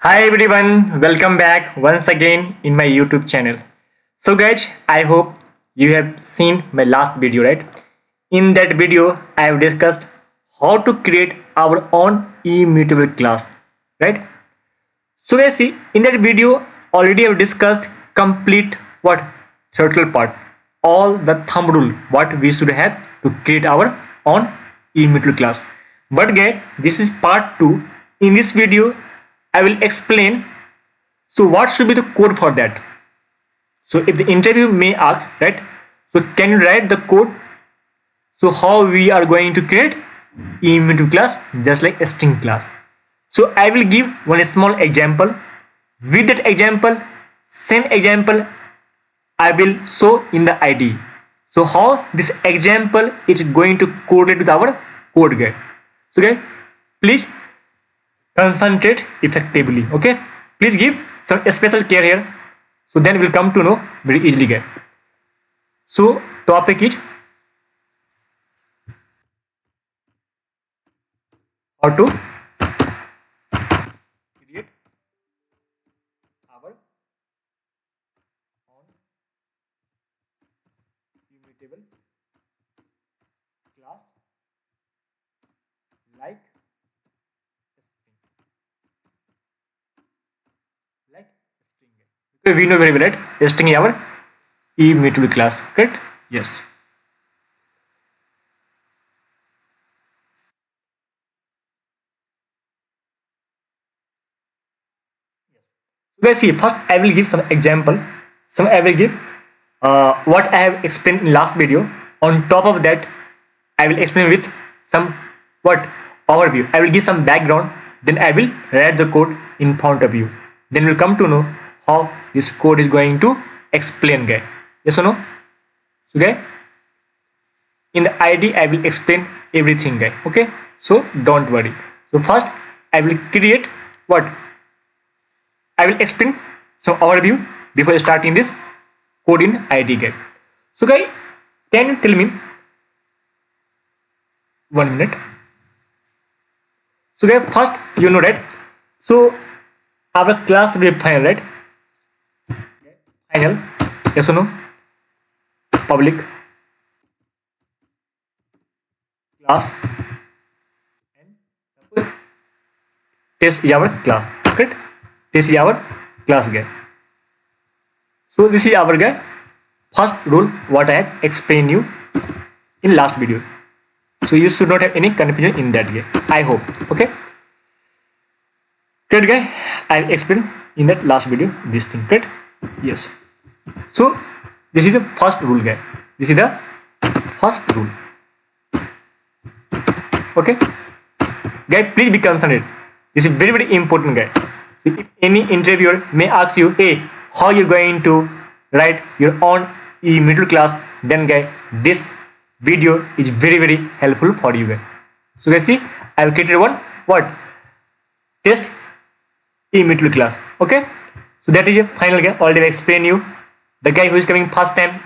Hi everyone, welcome back once again in my YouTube channel. So guys, I hope you have seen my last video, right? In that video, I have discussed how to create our own immutable class, right? So guys, see, in that video, already I have discussed complete what turtle part, all the thumb rule, what we should have to create our own immutable class. But guys, this is part 2. In this video, I will explain so what should be the code for that. So if the interview may ask, right, so can you write the code, so how we are going to create immutable class just like a string class. So I will give one small example. With that example, same example I will show in the ID. So how this example is going to code it with our code guide. So guys, please concentrate effectively. Okay, please give some special care here. So then we'll come to know very easily guys. So topic is how to create our own immutable class like string. Because we know very well that string is our immutable class, correct? Yes. Guys, see, first I will give some example. Some I will give what I have explained in last video. On top of that, I will explain with some what overview. I will give some background. Then I will write the code in front of you. Then we'll come to know how this code is going to explain, guy. Yes or no? So, guy, in the ID I will explain everything, guy. Okay. So don't worry. So first I will create what I will explain some overview before starting this code in ID guide. So guys, can you tell me 1 minute? So guys, first you know that. So our class will be final, right? Final, yes or no? Public class and test is our class, correct? This is our class guy. So this is our guy. First rule what I have explained you in last video. So you should not have any confusion in that guy. I hope. Okay. Great guy. I explained in that last video this thing. Great. Yes. So this is the first rule guy. This is the first rule. Okay. Guy, please be concentrated. This is very very important guy. So if any interviewer may ask you, hey, how you're going to write your own immutable class, then guys, this video is very very helpful for you guys. So guys, see, I have created one what test immutable class. Okay, so that is a final guy. Already I explained you. The guy who is coming first time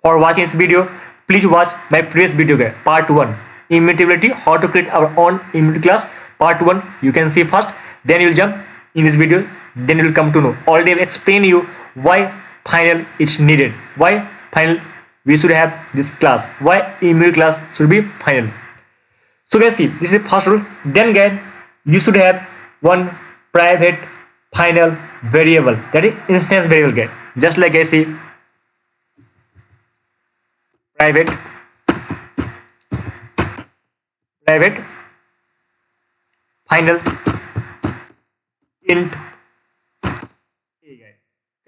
for watching this video, please watch my previous video guy, part 1, immutability, how to create our own immutable class, part 1. You can see first, then you will jump in this video, then you will come to know. Already I explain you why final is needed, why final we should have this class, why immutable class should be final. So guys, see, this is the first rule. Then guys, you should have one private final variable, that is instance variable guys. Just like I see private final int a guy.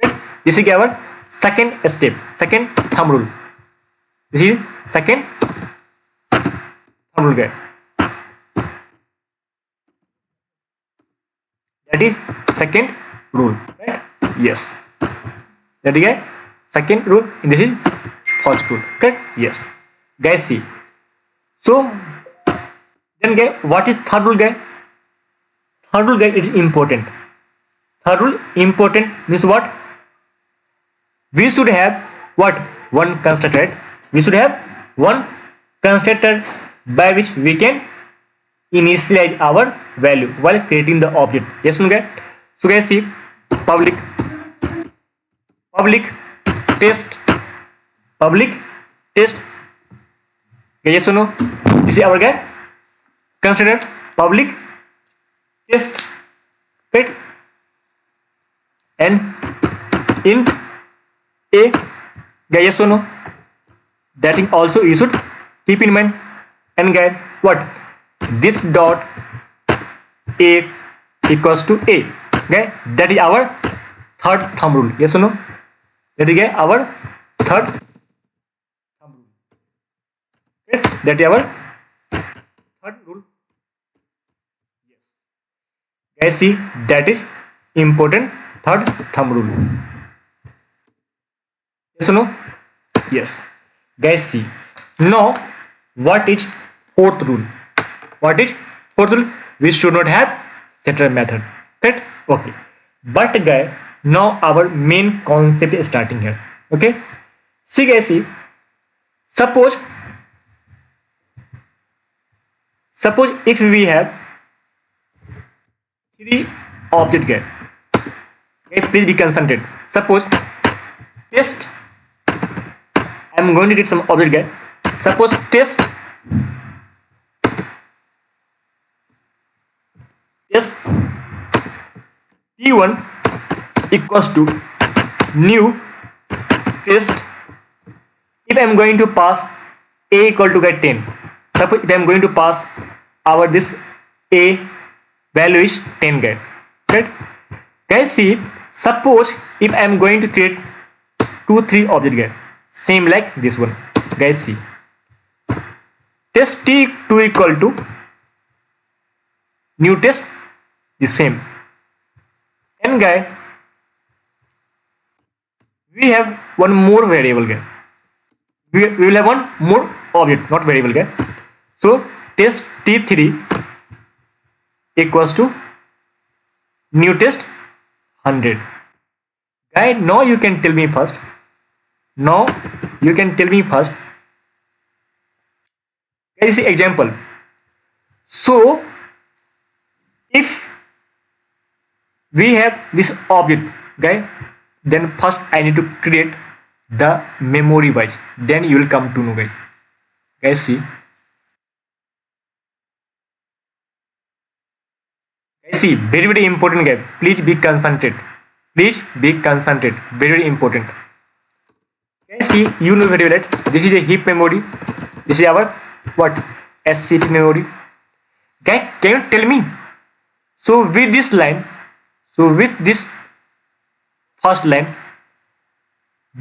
Okay? This is our second step, second thumb rule. This is second thumb rule guy. That is second rule, right? Yes. That is guy second rule. And this is first rule, correct? Yes. Guys, see. So then guy, what is third rule guy? Third rule guy is important. Third rule important means what? We should have what? One constructor, right? We should have one constructor by which we can initialize our value while creating the object. Yes, no guy? So guys see, public test, public test. Yes or no? This is our guy. Consider public test, right? And int a, guy, yes or no? That thing also you should keep in mind. And guy, what? This dot a equals to a, guy. That is our third thumb rule. Yes or no? That is our third thumb rule. Okay? That is our third rule. Yes. Guys, see, that is important third thumb rule. Yes or no? Yes. Guys, see. Now, what is fourth rule? What is fourth rule? We should not have setter method. Right? Okay. But guys, now our main concept is starting here. Okay. See guys, see. Suppose if we have three object guys. Okay, please be concentrated. Suppose test. I am going to get some object guys. Suppose test t1 equals to new test. If I am going to pass a equal to get 10, suppose if I am going to pass our this a value is 10 guys, right? Guys see, suppose if I am going to create 2-3 object guys, same like this one. Guys see, test t2 equal to new test is same. And guys, we have one more variable guys. We will have one more object, not variable guys. So test t3 equals to new test 100. Guys, now you can tell me first. Now you can tell me first. Guys, see example. So if we have this object guys, then first I need to create the memory wise, then you will come to know guys. Guys see, guys see, very important guys. Please be concentrated. Please be concentrated. Very important. Guys see, you know very well that this is a heap memory. This is our what? SCP memory. Guys, can you tell me? So with this line, so with this first line,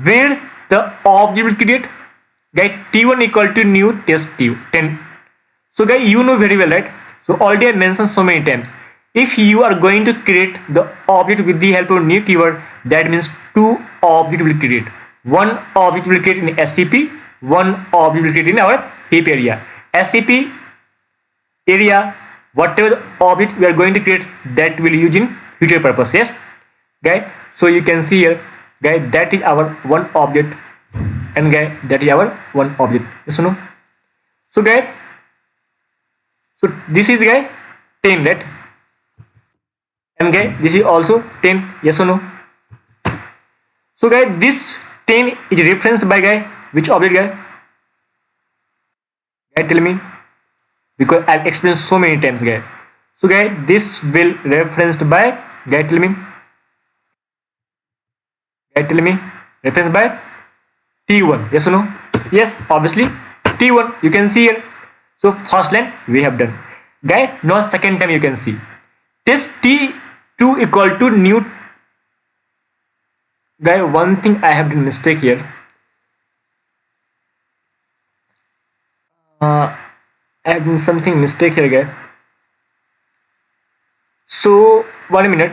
where the object will create, guys, t1 equal to new test t10. So guys, you know very well, right? So already I mentioned so many times, if you are going to create the object with the help of new keyword, that means two object will create. One object will create in SCP, one object will create in our heap area. SCP area, whatever the object we are going to create, that will use in future purpose. Yes guys, so you can see here guys, that is our one object, and guys, that is our one object. Yes or no? So guys, so this is guys 10, right? And guys, this is also 10. Yes or no? So guys, this 10 is referenced by guys which object guys? Guys, tell me, because I've explained so many times guys. So guys, this will referenced by guys, tell me. Guys, tell me, referenced by t1. Yes or no? Yes, obviously t1. You can see here. So first line we have done. Guys, now second time you can see test t2 equal to new. Guys, one thing I have done mistake here. I have done something mistake here guys. So 1 minute,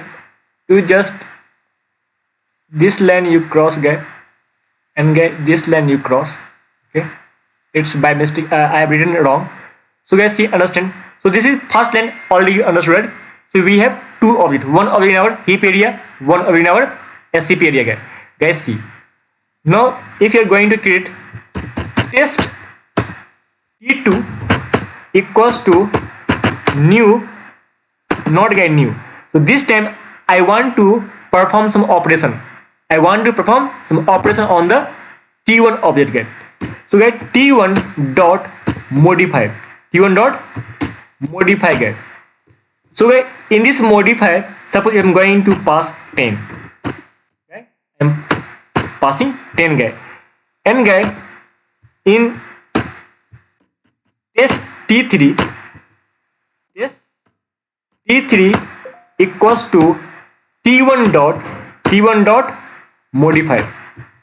you just this line you cross guys, and guys, this line you cross. Okay, it's by mistake. I have written it wrong. So guys, see, understand. So this is first line, already you understood. So we have two objects, one object in our heap area, one object in our SCP area guys. Guys see, now if you are going to create test t2 equals to new, not guys new. So this time I want to perform some operation. I want to perform some operation on the T1 object guys. So guys, T1 dot modify. T1 dot modify guys. So guys, in this modify, suppose I am going to pass 10. Okay? I am passing 10 guys. And guys, in test T3 equals to T1 dot modify.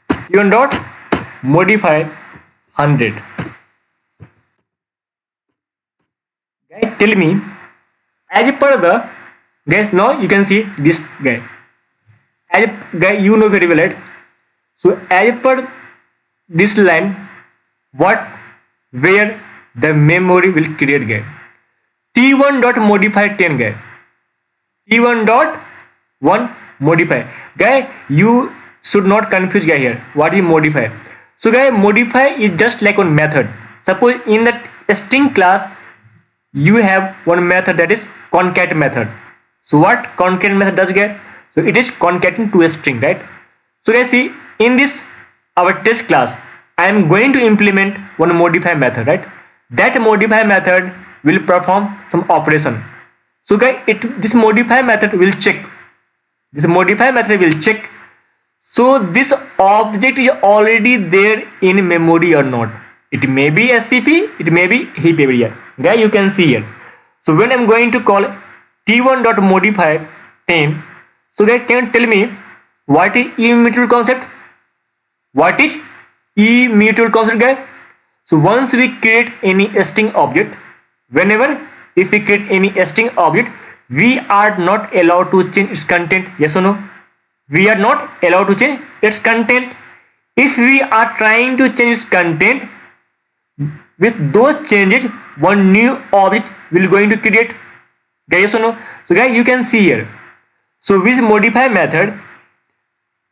T1 dot modify 100. Guys, tell me, as per the guys, now you can see this guy. As guy, you know very well, right? So as per this line, what where the memory will create guy. T1 dot modify 10 guy. T1 dot 1 modify guy. You should not confuse guy here. What is modify? So guy, modify is just like one method. Suppose in that string class you have one method, that is concat method. So what concat method does guy? So it is concatenating to a string, right? So guys, see, in this our test class, I am going to implement one modify method, right? That modify method will perform some operation. So guys, this modify method will check. This modify method will check. So this object is already there in memory or not. It may be SCP, it may be heap area. Guys, you can see here. So when I'm going to call T1 dot modify 10, so guys, can you tell me what is immutable concept? What is immutable concept, guys? So once we create any string object, whenever if we create any string object, we are not allowed to change its content. Yes or no? We are not allowed to change its content. If we are trying to change its content, with those changes, one new object will going to create. Guys, yes or no? So guys, you can see here. So with modify method,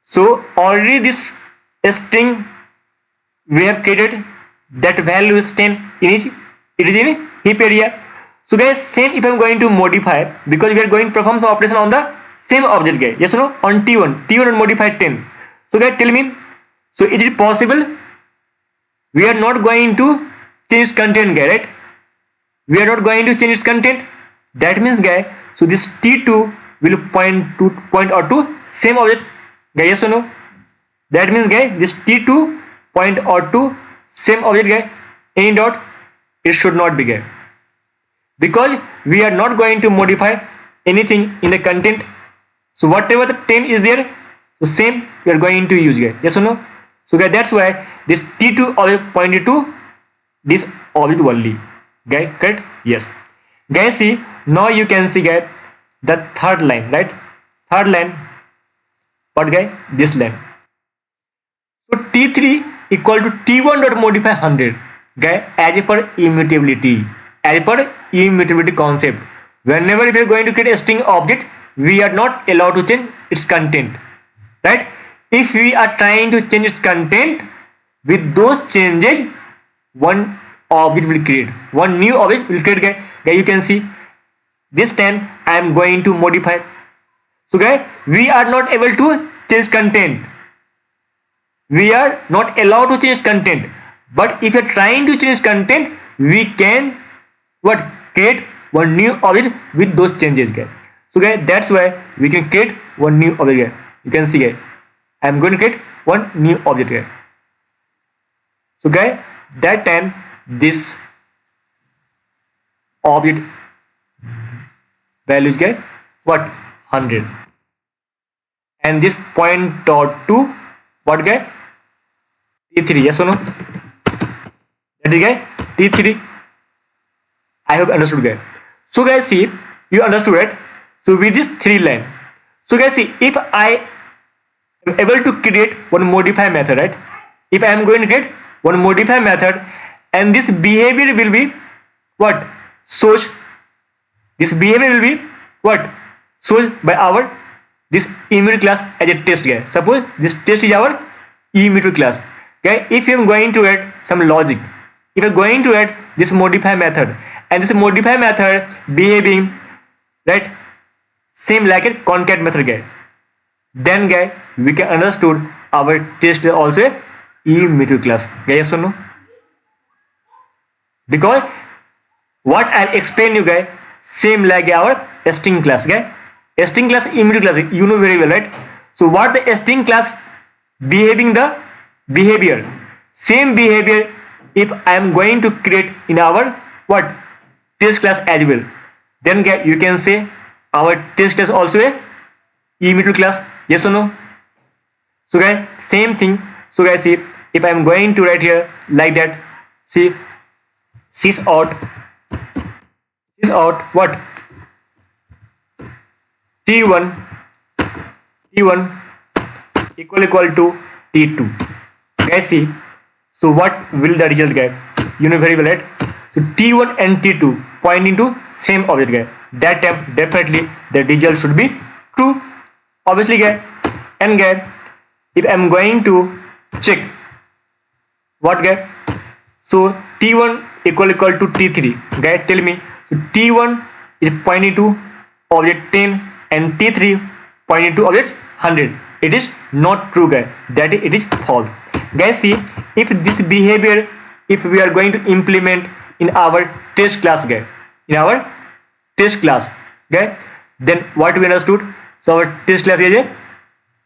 so already this string we have created, that value is 10 in it is in heap area. So guys, same if I am going to modify, because we are going to perform some operation on the same object guys. Yes or no? On T1 and modify 10. So guys, tell me, so it is possible we are not going to change content guy, right? We are not going to change its content. That means guy, so this T2 will point out to same object guy. Yes or no? That means guy, this T2 point out to same object guy. Any dot, it should not be guy, because we are not going to modify anything in the content. So whatever the 10 is there, so same we are going to use guy. Yes or no? So guys, that's why this T2 object pointed to this object only guy, correct? Yes guys, see, now you can see guy the third line, right? Third line, what guy? This line. So T3 equal to T1 dot modify 100 guy, as per immutability, as per immutability concept. Whenever we are going to create a string object, we are not allowed to change its content, right? If we are trying to change its content, with those changes, one object will create, one new object will create guy. Guys, you can see this time I am going to modify. So guys, we are not able to change content. We are not allowed to change content. But if you are trying to change content, we can what? Create one new object with those changes guys. So guys, that's why we can create one new object guys. You can see guys, I am going to create one new object guys. So guys, that time this object value is guys what? 100, and this point dot to what guy? T3. Yes or no? That is guy T3. I hope understood guys. So guys, see, you understood, right? So with this three line, so guys, see, if I am able to create one modify method, right? If I am going to create one modify method, and this behavior will be what? Source. This behavior will be what? Source by our this immutable class as a test guy. Suppose this test is our immutable class. Okay, if you are going to add some logic, if you are going to add this modify method, and this modify method behaving right same like a concat method guy. Then guy we can understood our test is also a immutable class. Yes or no? Because what I'll explain you guys same like our string class guy. String class immutable class you know very well, right? So what the string class behaving the behavior, same behavior if I am going to create in our what test class as well, then guys you can say our test class also a immutable class. Yes or no? So guys same thing. So guys see if I am going to write here like that, see sys out what t1 equal to t2. Guys see, so what will the result get? You know very well, right? So t1 and t2 pointing to same object guy. That time definitely the result should be true, obviously guy. And guy if I am going to check what guy, so t1 equal to t3 guy, tell me. So t1 is pointing to object 10 and t3 pointing to object 100. It is not true guy, that is, it is false. Guys see, if this behavior if we are going to implement in our test class guy, in our test class guy, then what we understood, so our test class is a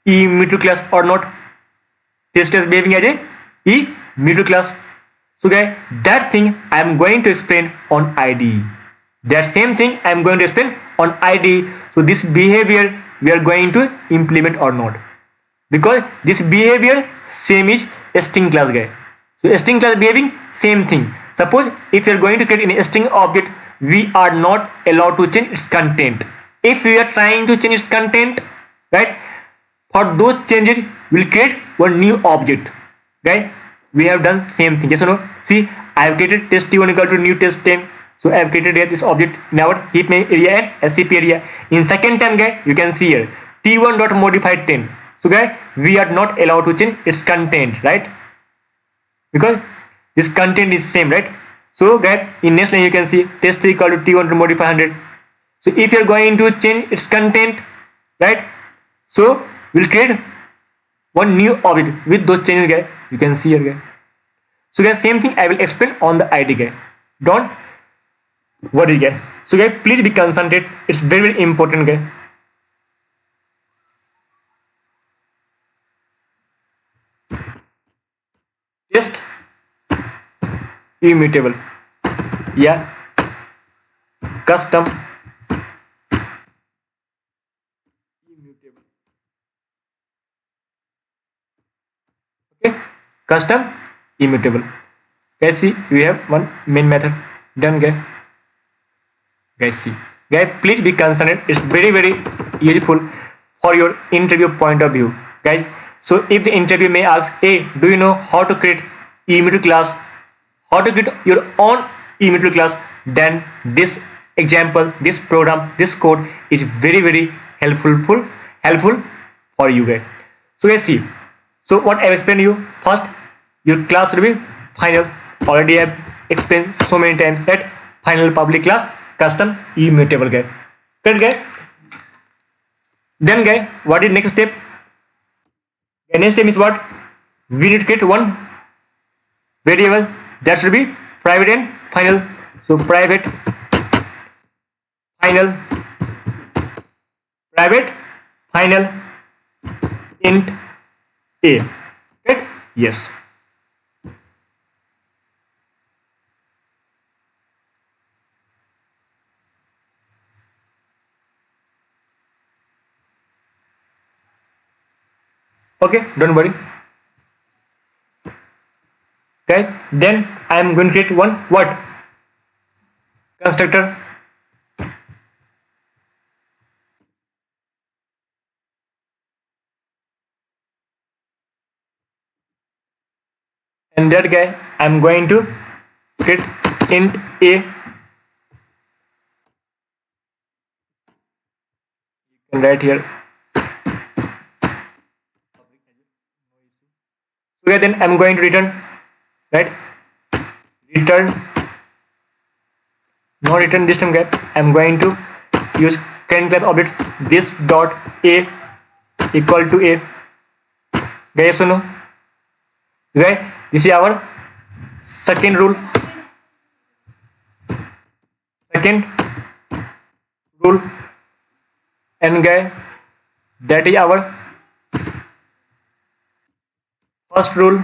immutable class or not? Test class behaving as a immutable class. So guys that thing I am going to explain on IDE. That same thing I am going to explain on IDE. So this behavior we are going to implement or not, because this behavior same is string class guy. So string class behaving same thing. Suppose if you are going to create a string object, we are not allowed to change its content. If we are trying to change its content, right, for those changes we'll create one new object. Right, we have done same thing. Yes or no? See, I have created test t1 equal to new test 10. So I have created here this object in our heap name area and SCP area. In second time guy you can see here t1 dot modify 10. So guy we are not allowed to change its content, right, because this content is same, right? So guy in next line you can see test3 equal to t1 to modify 100. So if you are going to change its content, right, so we'll create one new object with those changes guy. You can see here guy. So guys same thing I will explain on the ID guy. Don't worry guy. So guys please be concentrated, it's very very important guy. Test immutable, yeah, custom immutable. Okay, custom immutable. Guys see we have one main method done guy. Guys see, guys please be concentrated, it's very very useful for your interview point of view guys. So if the interview may ask, hey, do you know how to create immutable class, how to create your own immutable class, then this example, this program, this code is very very helpful for you guys. So guys see, so what I explained you, first your class will be final, already I have explained so many times, that final public class custom immutable guy. Good guy. Then guy what is next step? The next step is what? We need to create one variable that should be private and final. So private final int a. Right? Yes. Okay, don't worry. Okay, then I am going to create one what? Constructor. And that guy I am going to create int a. You can write here. Okay, then I'm going to return, right? Return, no return this time guy. I'm going to use current class object this dot a equal to a. Guys, सुनो. Okay, this is our second rule. Second rule, and guys, that is our first rule.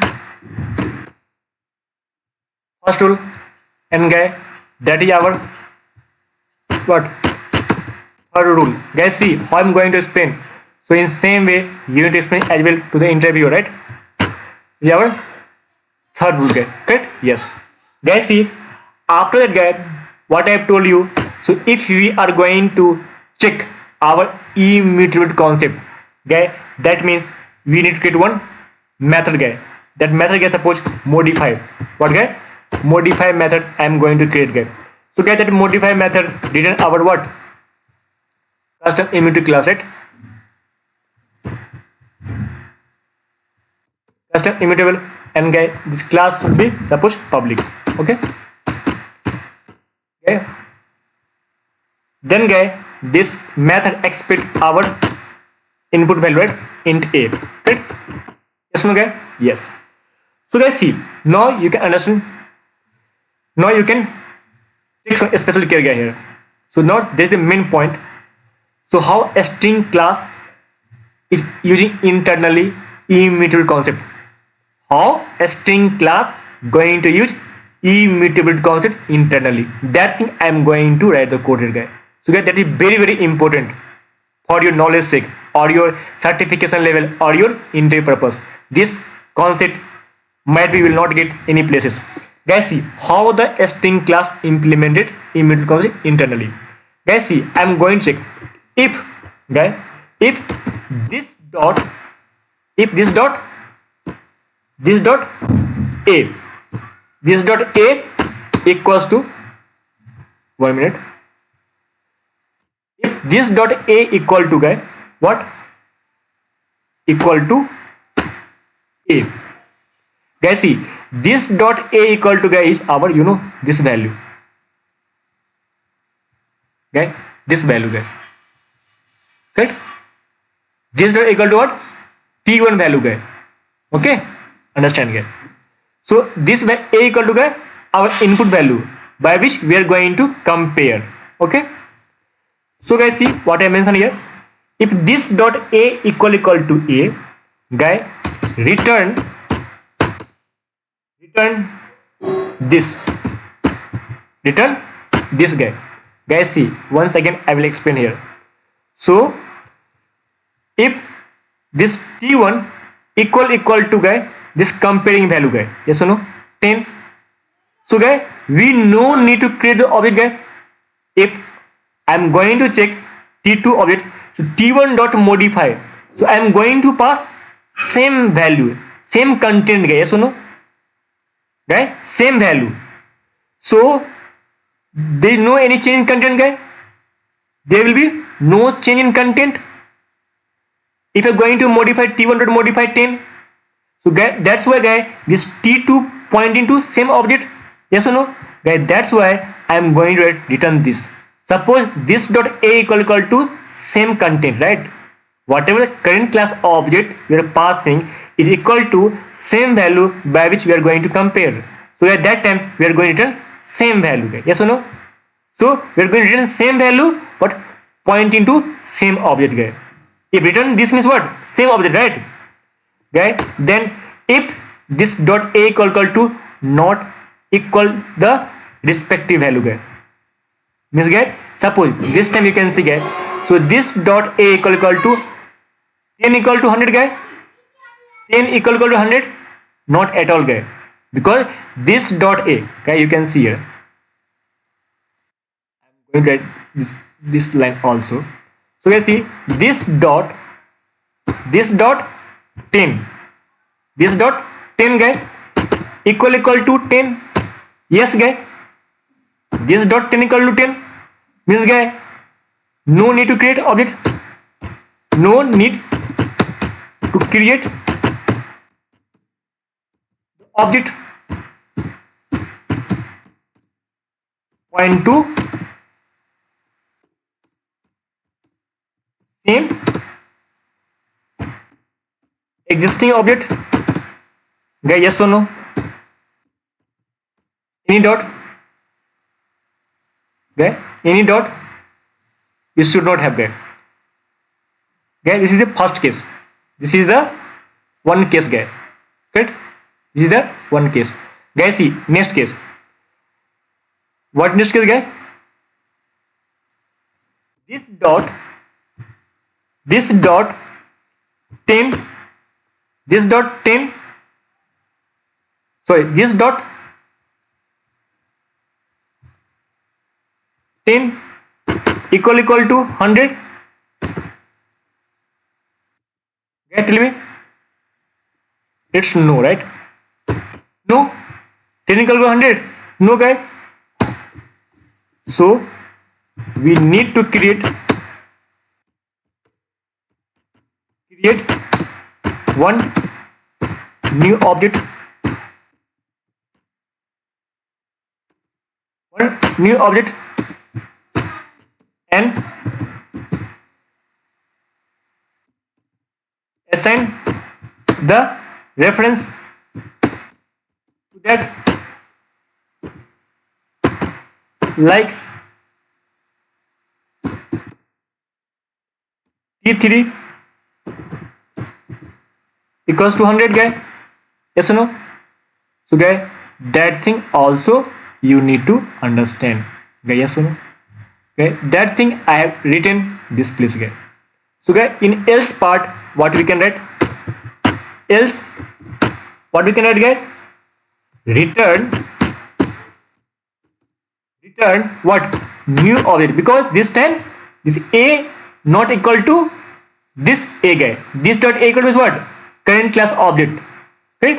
First rule, and guys, that is our what? Third rule. Guys, see how I'm going to explain. So in same way, you need to explain as well to the interviewer, right? This is our third rule, guys. Correct? Yes. Guys, see, after that, guys, what I have told you. So if we are going to check our immutable concept, guys, that means we need to create one method, guys. That method, guys, suppose modify. What, guys? Modify method I am going to create, guys. So guys, that modify method return our what? Custom immutable class, right? Custom immutable, and guys, this class should be suppose public. Okay. Okay. Then guys, this method expect our input value, right? Int a, right? Yes, no, guys? Yes. So guys, see, now you can understand. Now you can take some special care, guy, here. So now there is the main point. So how a string class is using internally immutable concept. How a string class going to use immutable concept internally. That thing I am going to write the code here, guys. So guys, that is very, very important for your knowledge sake or your certification level or your interview purpose. This concept might be will not get any places. Guys, see how the string class implemented immutable concept internally. Guys, see, I am going to check if, guys, if this dot a, this dot a equals to 1 minute. If this dot a equal to, guys, what? Equal to a. Guys, see, this dot a equal to, guys, is our, you know, this value. Okay, this value, guys. Correct? This dot equal to what? T1 value, guys. Okay, understand, guys. So this a equal to, guys, our input value by which we are going to compare. Okay. So guys, see what I mentioned here. If this dot a equal to a, guys, return this. Return this, guy. Guys, see, once again I will explain here. So if this t1 equal to, guy, this comparing value, guy, yes or no, 10. So guy, we no need to create the object, guy. If I am going to check t2 object, so t1 dot modify, so I am going to pass same value, same content, guy, yes or no, guy, same value. So there is no any change in content, guy. There will be no change in content. If you are going to modify t1 dot modify 10, so guy, that's why, guy, this t2 pointing to same object, yes or no, guy. That's why I am going to return this. Suppose this dot a equal to same content, right? Whatever the current class object we are passing is equal to same value by which we are going to compare. So at that time we are going to return same value, guy. Yes or no? So we are going to return same value but pointing to same object, guy. If return this means what? Same object, right? Guy, then if this dot a equal to not equal the respective value, guy, means, guy, suppose this time you can see, guy, so this dot a equal to 10 equal to 100, guy, 10 equal to 100, not at all, guy, because this dot a, guy, you can see here, I'm going to write this line also. So guys, see this dot 10, this dot 10, guy, equal to 10, yes, guy, this dot 10 equal to 10 means, guy, no need to create object, no need to create object point to same existing object, guys, yes or no? Any dot, guys, any dot, you should not have that, guys. This is the first case, this is the one case, guys, right? This is the one case, guys. See next case. What next case, guys? This dot 10, this dot 10, sorry, this dot 10 equal to 100. Guys, tell me. It's no, right? No. 10 equal to 100. No, guys. So we need to create one new object, and assign the reference to that, like T3 equals to 100, guys. Yes or no? So guys, that thing also you need to understand, guys. Yes or no? Okay, that thing I have written this place, guys. So guys, in else part, what we can write? Else, what we can write, guys? Return what? New object, because this time this A not equal to this A, guy. This dot A equal to what? Current class object, right?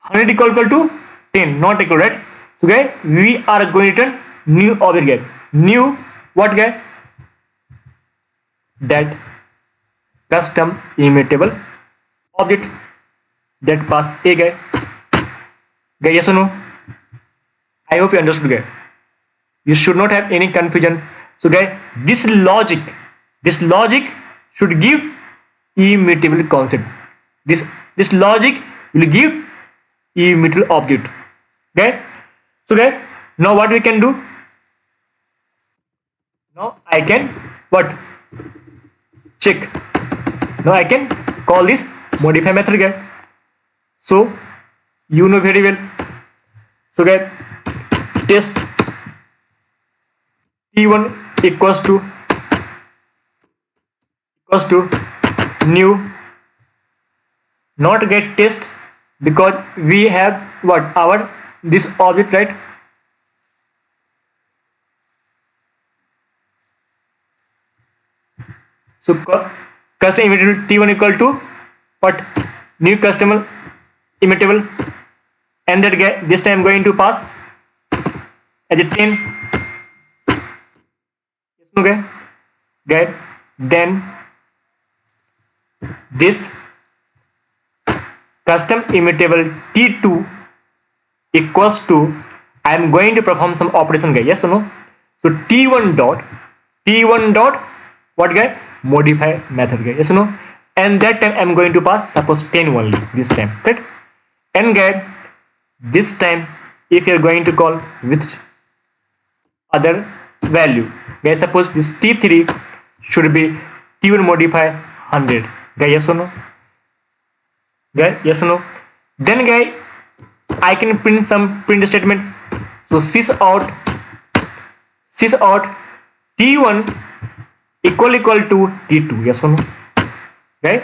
100 equal to 10, not equal, right? So guys, we are going to return new object, guys. New what, guys? That custom immutable object that pass A, guys. Guys, yes or no? I hope you understood, guys. You should not have any confusion. So guys, this logic should give immutable concept. This logic will give immutable object. Okay. So guys, now what we can do? Now I can what? Check. Now I can call this modify method, guys. So you know very well. So guys, test T1 equals to new, not get test, because we have what? Our this object, right? So custom immutable T1 equal to what? New custom immutable, and that guy, this time I'm going to pass as a 10. Okay, guys, then this custom immutable T2 equals to, I am going to perform some operation, guys. Yes or no? So T1 dot what, guys? Modify method, guys. Yes or no? And that time I am going to pass suppose 10 only this time, right? And guys, this time if you are going to call with other value, guys, suppose this T3 should be T1 modify 100, guys. Yes or no? Guys, yes or no? Then guys, I can print some print statement. So sys out T1 equal to T2. Yes or no? Right?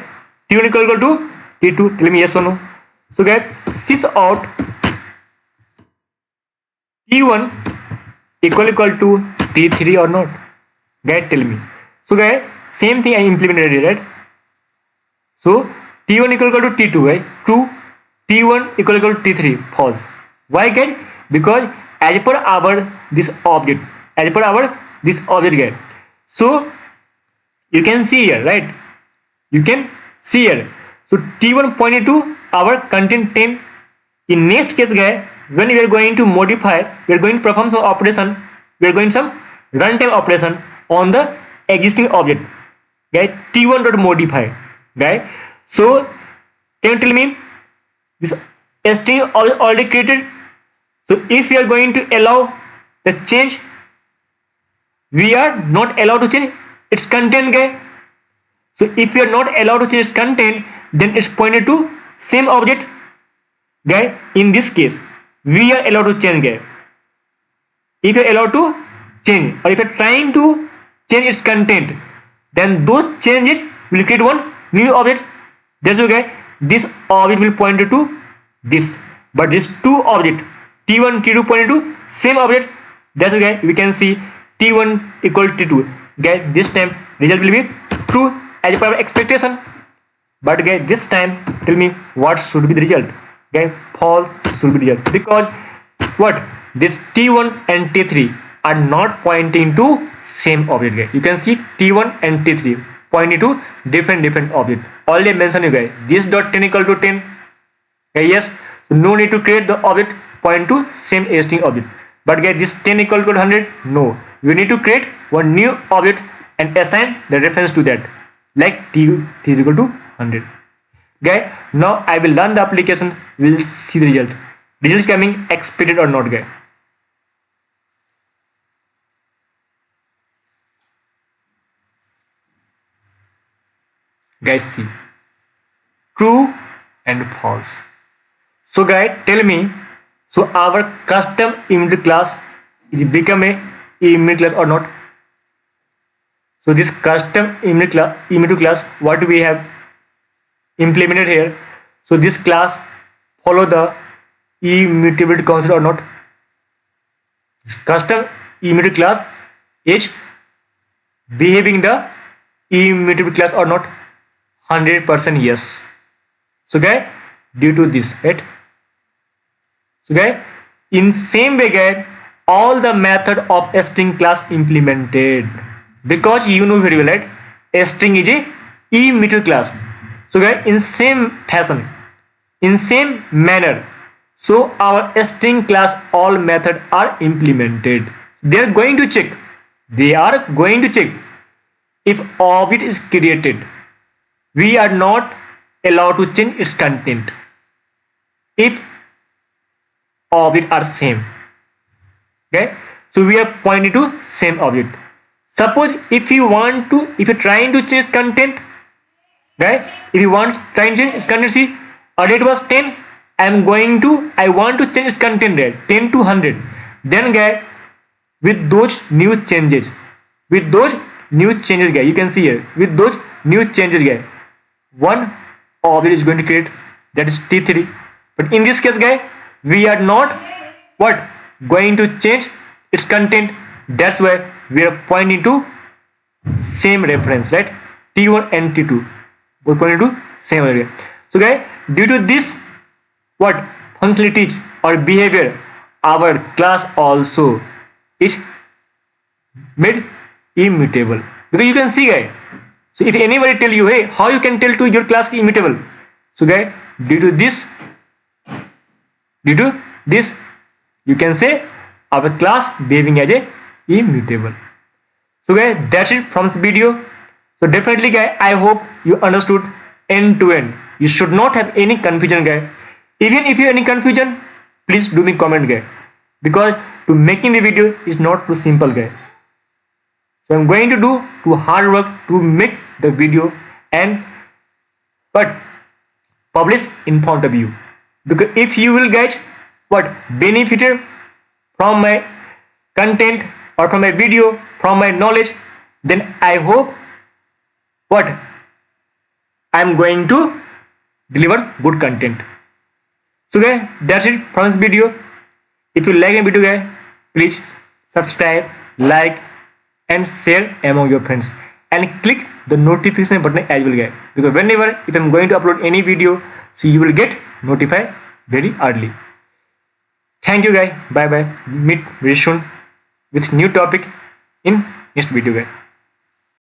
T1 equal to T2. Tell me yes or no? So guys, sys out T1 equal to T3 or not? Guys, tell me. So guys, same thing I implemented, right? So T1 equal to T2, right? True. T1 equal to T3, false. Why, guys? Because as per our this object, guys. So you can see here, right? You can see here. So T1 pointed to our content 10. In next case, guys, when we are going to modify, we are going to perform some operation. We are going some runtime operation on the existing object. guys, t1 dot modify, guys. So can you tell me this string already created? So if we are going to allow the change, we are not allowed to change its content, guys. So if we are not allowed to change its content, then it's pointed to same object, guys. In this case we are allowed to change, guys. If you are allowed to change, or if you are trying to change its content, then those changes will create one new object. That's okay. This object will point to this, but these two object t1 t2 point to same object. That's okay. We can see t1 equal to t2, guys. This time result will be true as per our expectation, but guys, this time tell me what should be the result, guys. False should be the result, because what, this t1 and t3 are not pointing to same object, guys. You can see t1 and t3 pointing to different object. Already mentioned you guys, this dot 10 equal to 10, okay, yes. So no need to create the object point to same string object. But guys, this 10 equal to 100, no, you need to create one new object and assign the reference to that, like t is equal to 100, guys. Now I will run the application, we will see the result. Result is coming expected or not, guys. Guys, see, true and false. So guys, tell me, so our custom immutable class is become a immutable class or not? So this custom immutable class, what we have implemented here, so this class follow the immutability concept or not? This custom immutable class is behaving the immutable class or not? 100% yes. So guys, due to this, right? So guys, in same way, guys, all the method of a string class implemented, because you know very well, right? A string is a immutable class. So guys, in same fashion, in same manner, so our string class all method are implemented. They are going to check. They are going to check if object is created. We are not allowed to change its content if objects are same, okay. So we are pointing to same object. Suppose if you want to, if you're trying to change content, right? If you want trying to change its content, see, earlier it was 10, I want to change its content there 10 to 100. Then guys, with those new changes, guys, you can see here, with those new changes, guys, one object is going to create, that is t3. But in this case, guys, we are not what going to change its content. That's why we are pointing to same reference, right? t1 and t2, we're pointing to same area. So guys, due to this what functionality or behavior, our class also is made immutable. Because you can see, guys, so if anybody tell you, hey, how you can tell to your class immutable? So guys, due to this, you can say our class behaving as a immutable. So guys, that's it from this video. So definitely, guys, I hope you understood end to end. You should not have any confusion, guys. Even if you have any confusion, please do me comment, guys, because to making the video is not too simple, guys. So I'm going to do too hard work to make the video and but publish in front of you. Because if you will get what benefited from my content or from my video, from my knowledge, then I hope what I'm going to deliver good content. So guys, that's it from this video. If you like the video, guys, please subscribe, like and share among your friends, and click the notification button as well, guys, because whenever if I'm going to upload any video, so you will get notified very early. Thank you, guys. Bye bye. Meet very soon with new topic in next video, guys.